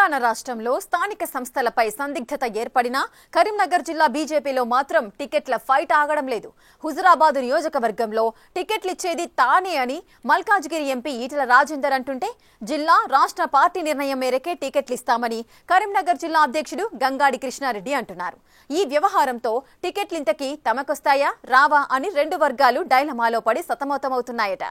తెలంగాణ రాష్ట్రంలో స్థానిక సంస్థలపై సందిగ్ధత ఏర్పడినా కరీంనగర్ జిల్లా బీజేపీలో మాత్రం టికెట్ల ఫైట్ ఆగడం లేదు. హుజురాబాద్ నియోజకవర్గంలో టికెట్లు ఇచ్చేది తానే అని మల్కాజ్గిరి ఎంపీ ఈటెల రాజేందర్ అంటుంటే జిల్లా రాష్ట్ర పార్టీ నిర్ణయం మేరకే టికెట్లు ఇస్తామని కరీంనగర్ జిల్లా అధ్యక్షుడు గంగాడి కృష్ణారెడ్డి అంటున్నారు. ఈ వ్యవహారంతో టికెట్లు ఇంతకీ తమకొస్తాయా రావా అని రెండు వర్గాలు డైలమాలో పడి సతమతమవుతున్నాయట.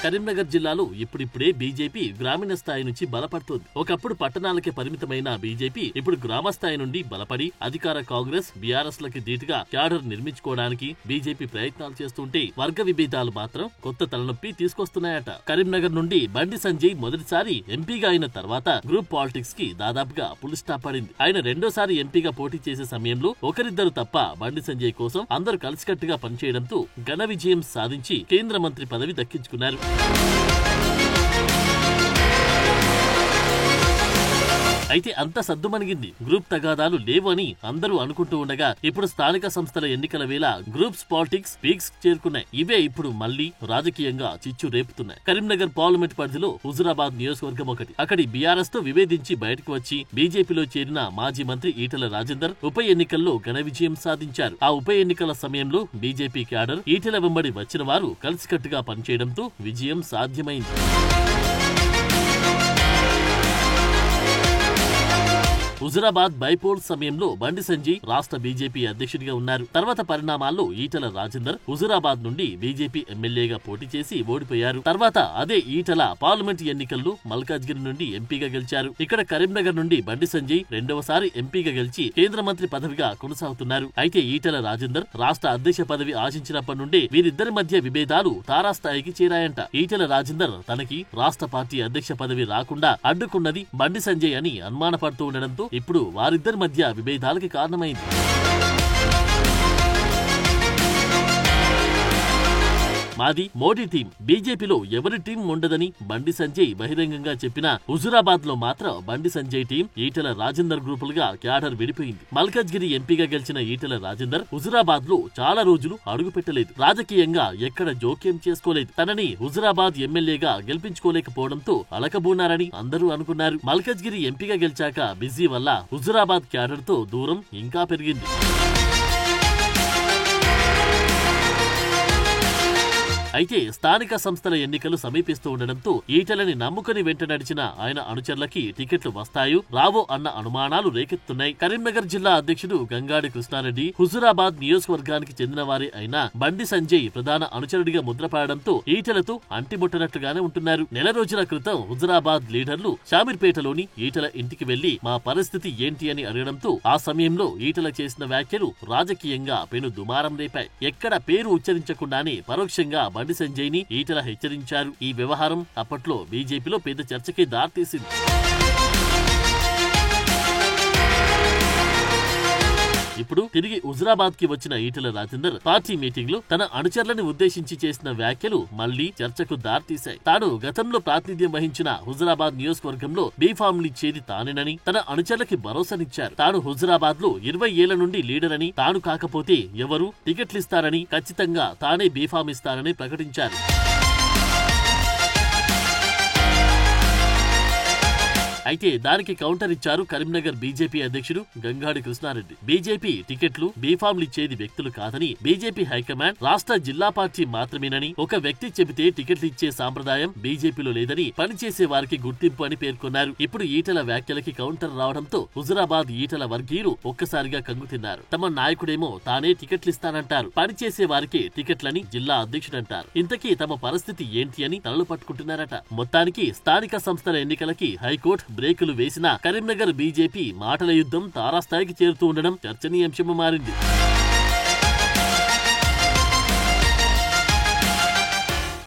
కరీంనగర్ జిల్లాలో ఇప్పుడిప్పుడే బీజేపీ గ్రామీణ స్థాయి నుంచి బలపడుతోంది. ఒకప్పుడు పట్టణాలకే పరిమితమైన బీజేపీ ఇప్పుడు గ్రామ స్థాయి నుండి బలపడి అధికార కాంగ్రెస్ బీఆర్ఎస్ లకి ధీటుగా క్యాడర్ నిర్మించుకోవడానికి బీజేపీ ప్రయత్నాలు చేస్తుంటే వర్గ విభేదాలు మాత్రం కొత్త తలనొప్పి తీసుకొస్తున్నాయట. కరీంనగర్ నుండి బండి సంజయ్ మొదటిసారి ఎంపీగా అయిన తర్వాత గ్రూప్ పాలిటిక్స్ కి దాదాపుగా ఫుల్ స్టాప్ పడింది. ఆయన రెండోసారి ఎంపీగా పోటీ చేసే సమయంలో ఒకరిద్దరు తప్ప బండి సంజయ్ కోసం అందరూ కలిసికట్టుగా పనిచేయడంతో ఘన విజయం సాధించి కేంద్ర మంత్రి పదవి దక్కించుకున్నారు. అయితే అంత సద్దుమణిగింది. గ్రూప్ తగాదాలు లేవు అని అందరూ అనుకుంటూ ఉండగా ఇప్పుడు స్థానిక సంస్థల ఎన్నికల వేళ గ్రూప్స్ పాలిటిక్స్ పీక్స్ చేరుకున్నాయి. ఇవే ఇప్పుడు మళ్లీ రాజకీయంగా చిచ్చు రేపుతున్నాయి. కరీంనగర్ పార్లమెంట్ పరిధిలో హుజురాబాద్ నియోజకవర్గం ఒకటి. అక్కడి బీఆర్ఎస్ తో విభేదించి బయటకు వచ్చి బీజేపీలో చేరిన మాజీ మంత్రి ఈటెల రాజేందర్ ఉప ఎన్నికల్లో ఘన విజయం సాధించారు. ఆ ఉప ఎన్నికల సమయంలో బీజేపీ క్యాడర్ ఈటెల వెంబడి వచ్చిన వారు కలిసికట్టుగా పనిచేయడంతో విజయం సాధ్యమైంది. హుజురాబాద్ బైపోల్ సమయంలో బండి సంజయ్ రాష్ట్ర బీజేపీ అధ్యక్షుడిగా ఉన్నారు. తర్వాత పరిణామాల్లో ఈటెల రాజేందర్ హుజురాబాద్ నుండి బీజేపీ ఎమ్మెల్యేగా పోటీ చేసి ఓడిపోయారు. తర్వాత అదే ఈటెల పార్లమెంట్ ఎన్నికల్లో మల్కాజ్గిరి నుండి ఎంపీగా గెలిచారు. ఇక్కడ కరీంనగర్ నుండి బండి సంజయ్ రెండవసారి ఎంపీగా గెలిచి కేంద్ర మంత్రి పదవిగా కొనసాగుతున్నారు. అయితే ఈటెల రాజేందర్ రాష్ట్ర అధ్యక్ష పదవి ఆశించినప్పటి నుండి వీరిద్దరి మధ్య విభేదాలు తారాస్థాయికి చేరాయంట. ఈటెల రాజేందర్ తనకి రాష్ట్ర పార్టీ అధ్యక్ష పదవి రాకుండా అడ్డుకున్నది బండి సంజయ్ అని అనుమానపడుతూ ఉండడంతో ఇప్పుడు వారిద్దరి మధ్య విభేదాలకి కారణమైంది. మాది మోడీ టీం, బీజేపీలో ఎవరి టీం ఉండదని బండి సంజయ్ బహిరంగంగా చెప్పినా హుజురాబాద్ లో మాత్రం బండి సంజయ్ టీం ఈటెల రాజేందర్ గ్రూపులుగా క్యాడర్ విడిపోయింది. మల్కాజ్గిరి ఎంపీగా గెలిచిన ఈటెల రాజేందర్ హుజురాబాద్ లో చాలా రోజులు అడుగు పెట్టలేదు. రాజకీయంగా ఎక్కడ జోక్యం చేసుకోలేదు. తనని హుజురాబాద్ ఎమ్మెల్యేగా గెలిపించుకోలేకపోవడంతో అలకబూనారని అందరూ అనుకున్నారు. మల్కాజ్గిరి ఎంపీగా గెలిచాక బిజీ వల్ల హుజురాబాద్ క్యాడర్ తో దూరం ఇంకా పెరిగింది. అయితే స్థానిక సంస్థల ఎన్నికలు సమీపిస్తూ ఉండడంతో ఈటెలని నమ్ముకుని వెంట నడిచిన ఆయన అనుచరులకి టికెట్లు వస్తాయో రావో అన్న అనుమానాలు రేకెత్తున్నాయి. కరీంనగర్ జిల్లా అధ్యక్షుడు గంగాడి కృష్ణారెడ్డి హుజురాబాద్ నియోజకవర్గానికి చెందిన వారే అయిన బండి సంజయ్ ప్రధాన అనుచరుడిగా ముద్రపడడంతో ఈటెలతో అంటిముట్టనట్టుగానే ఉంటున్నారు. నెల రోజుల క్రితం హుజురాబాద్ లీడర్లు షామీర్పేటలోని ఈటెల ఇంటికి వెళ్లి మా పరిస్థితి ఏంటి అని అడగడంతో ఆ సమయంలో ఈటెల చేసిన వ్యాఖ్యలు రాజకీయంగా పెను దుమారం రేపాయి. ఎక్కడ పేరు ఉచ్చరించకుండానే పరోక్షంగా బండి సంజయ్ ని ఈటెల హెచ్చరించారు. ఈ వ్యవహారం అప్పట్లో బీజేపీలో పెద్ద చర్చకి దారితీసింది. ఇప్పుడు తిరిగి హుజురాబాద్ కి వచ్చిన ఈటెల రాజేందర్ పార్టీ మీటింగ్ లో తన అనుచరులను ఉద్దేశించి చేసిన వ్యాఖ్యలు మళ్లీ చర్చకు దారితీశాయి. తాను గతంలో ప్రాతినిధ్యం వహించిన హుజురాబాద్ నియోజకవర్గంలో బీఫామ్లు ఇచ్చేది తానేనని తన అనుచరులకి భరోసానిచ్చారు. తాను హుజురాబాద్ లో 20 ఏళ్ల నుండి లీడర్ అని, తాను కాకపోతే ఎవరు టికెట్లిస్తారని, ఖచ్చితంగా తానే బీఫామ్ ఇస్తానని ప్రకటించారు. అయితే దానికి కౌంటర్ ఇచ్చారు కరీంనగర్ బీజేపీ అధ్యక్షుడు గంగాడి కృష్ణారెడ్డి. బీజేపీ టికెట్లు బీఫామ్లు ఇచ్చేది వ్యక్తులు కాదని, బీజేపీ హైకమాండ్ రాష్ట్ర జిల్లా పార్టీ మాత్రమేనని, ఒక వ్యక్తి చెబితే టికెట్లు ఇచ్చే సాంప్రదాయం బీజేపీలో లేదని, పనిచేసే వారికి గుర్తింపు అని పేర్కొన్నారు. ఇప్పుడు ఈటెల వ్యాఖ్యలకి కౌంటర్ రావడంతో హుజురాబాద్ ఈటెల వర్గీయులు ఒక్కసారిగా కంగుతిన్నారు. తమ నాయకుడేమో తానే టికెట్లిస్తానంటారు, పనిచేసే వారికి టికెట్లని జిల్లా అధ్యక్షుడంటారు. ఇంతకీ తమ పరిస్థితి ఏంటి అని తలలు పట్టుకుంటున్నారట. మొత్తానికి స్థానిక సంస్థల ఎన్నికలకి హైకోర్టు బ్రేకులు వేసిన కరీంనగర్ బీజేపీ మాటల యుద్ధం తారాస్థాయికి చేరుతూ ఉండడం చర్చనీయాంశంగా మారింది.